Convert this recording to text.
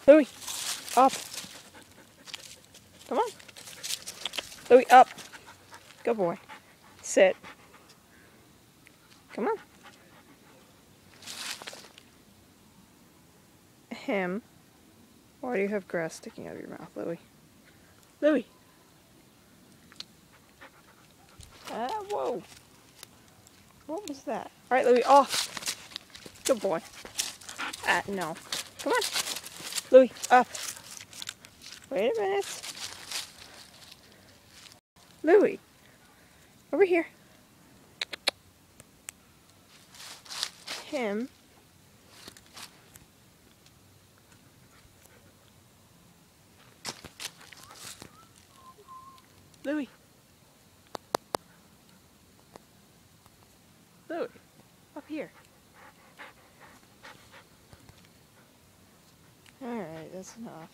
Louie, up. Come on. Louie, up. Good boy. Sit. Come on. Him. Why do you have grass sticking out of your mouth, Louie? Louie. Whoa. What was that? Alright, Louie, off. Good boy. No. Come on. Louie, up. Wait a minute. Louie. Over here. Him. Louie. Louie. Up here. Alright, that's enough.